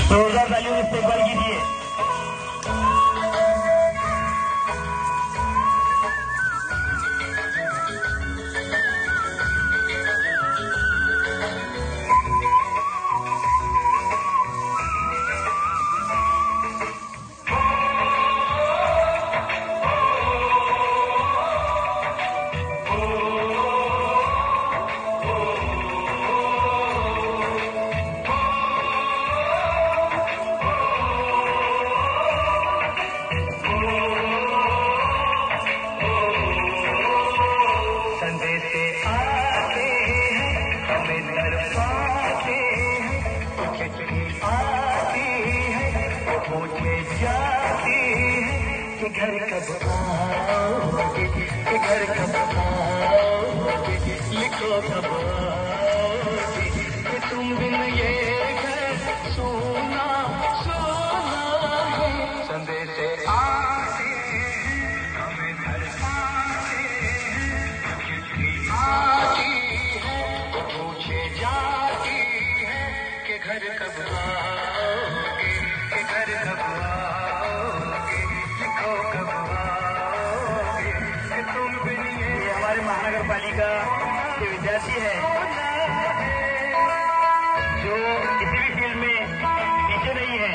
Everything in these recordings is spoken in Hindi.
जोरदार तालियों से इस्तेमाल कीजिए। घर कब आओगे, घर कब आओगे, लिखो कब आओगे, कि तुम बिन ये घर सोना सोना है। संदेश आते हैं हमें घर पाते हैं, चिट्ठी आती है वो पूछे जाती है कि घर कब आओगे, कि घर कब आओगे, लिखो कब आओगे, कि तुम बिन ये हमारे महानगर पालिका के विद्यार्थी है जो किसी भी फील्ड में पीछे नहीं है।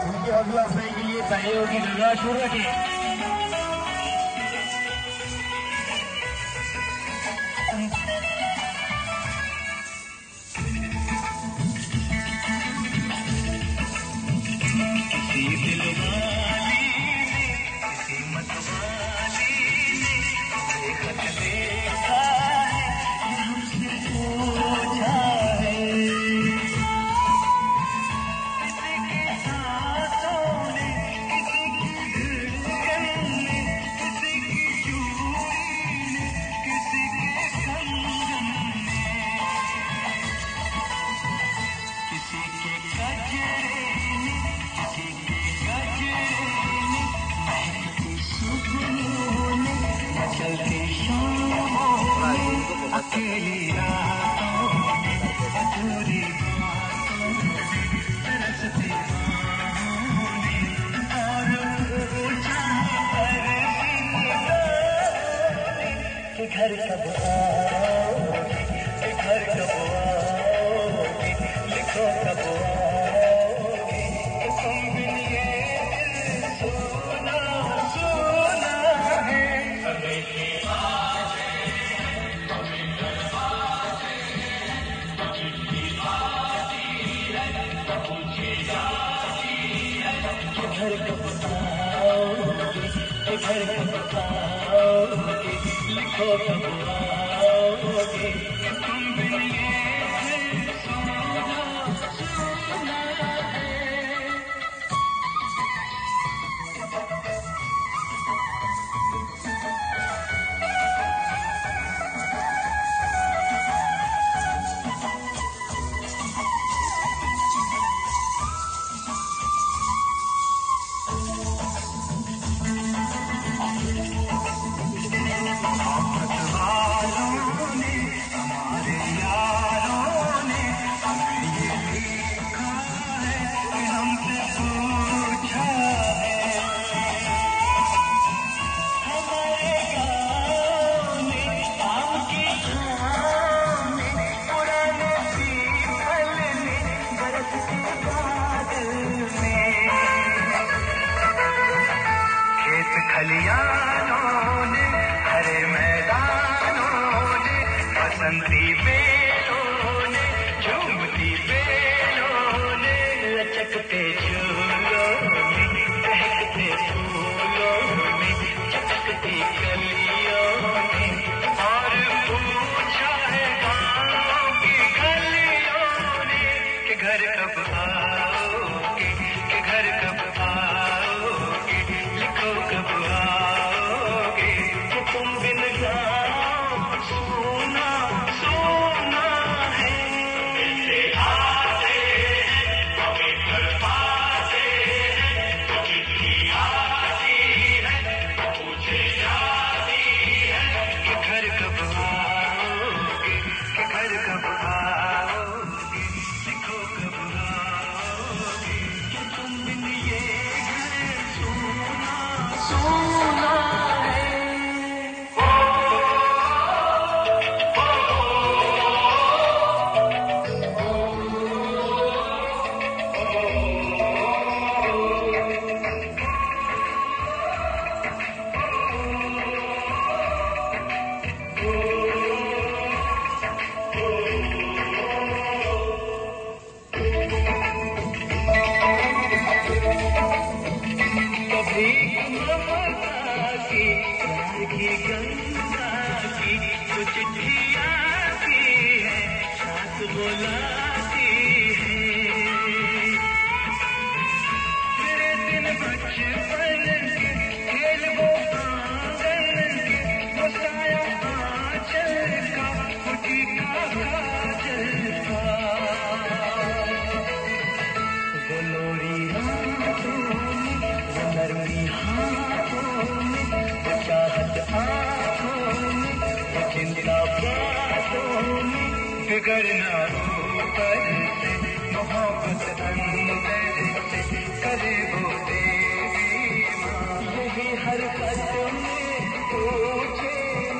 उनकी हौसला अफजाई के लिए तालियों की गड़गड़ाहट शुरू रखें। घर कब आओगे, घर कब आओगे, लिखो कब आओगे, तुम बिन ये दिल सोना सोना है। घर कब आओगे, घर कब आओगे, लिखो कब आओगे, तुम बिन ये दिल सोना सोना है। खलियानों ने हरे मैदानों ने बसंती बेलों ने झूमती बेलों ने लचकते झूलों ने बहकते फूलों ने चटकती कलियों ने और पूछा है गाँव की गलियों ने कि घर कब आओगे, कि घर कब आओगे, लिखो कब आओगे, कि तुम बिन गाँव सोना सोना है। मिलते आते हैं हमें घर पाते हैं, तो चिट्ठी आती है तो पूछे जाती है कि घर कब आओगे, कि घर कब आओगे, लिखो बुलाती है। तेरे दिन बचपन के खेल वो आंगन के, वो साया आंचल का, वो टीका काजल का, वो लोरी रातों में, वो नरमी हाथों में, वो चाहत आँखों में, वो चिंता बातों में, बिगड़ना ऊपर से, मोहब्बत अंदर से करे वो तेरी माँ। यही हरकत में पूछे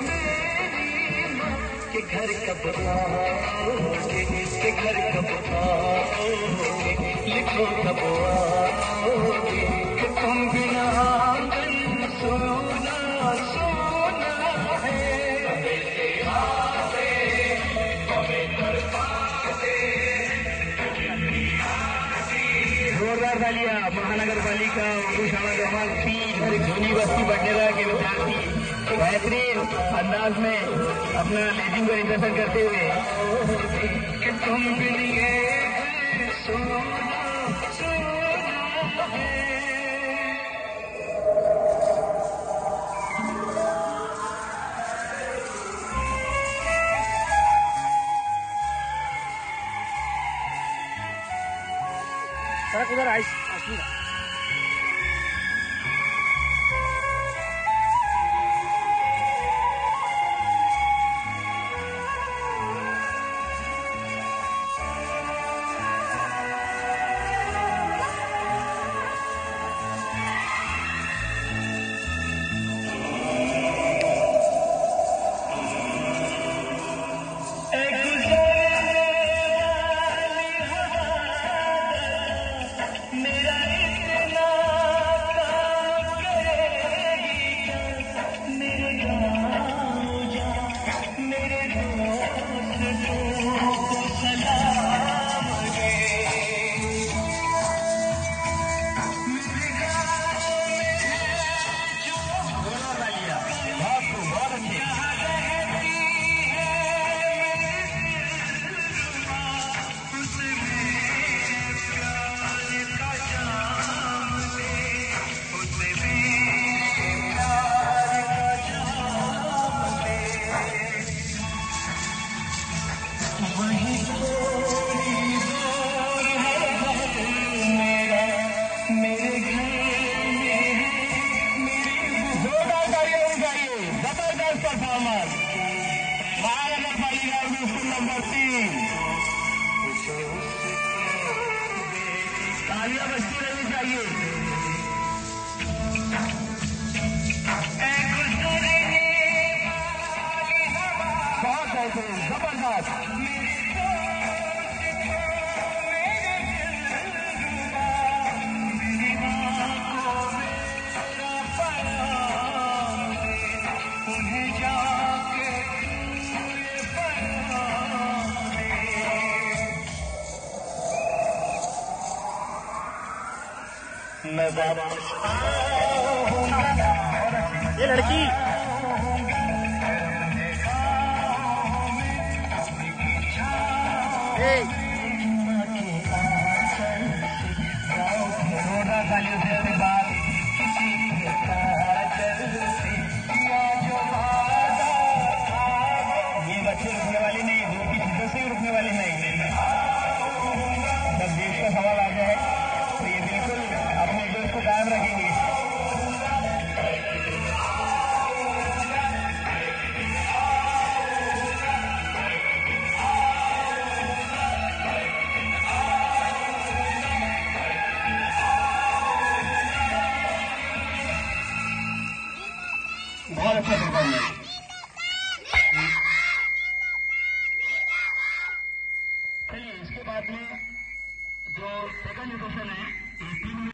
मेरी माँ कि घर कब आओगे, कि घर कब आओगे, लिखो कब आओगे, कि तुम बिना आंगन सोना सोना है। जोरदार तालियां महानगर पालिका उर्दू शाला क्रमांक 3 और धोनी बस्ती बंडेरा के विद्यार्थी बेहतरीन अंदाज में अपना लेजिंग का प्रदर्शन करते हुए कि तुम बिन ये सोना सोना है। सड़क उधर आई महानगर पालिका स्कूल नंबर 3 तालियां बजती रहनी चाहिए। बहुत बेहतरीन जबरदस्त। मैं वापस आऊंगा, ये लड़की तालियों से अपनी बात किसी के काजल से किया जो वादा था, ये बच्चे रुकने वाली नहीं, दो की चीजों से ही रुकने वाली नहीं। जब देश का सवाल आ जाए तो ये बिल्कुल अपने देश को कायम रखेंगे। बहुत अच्छा परफॉर्मेंस। चलिए इसके बाद में जो सेकंड एडिशन है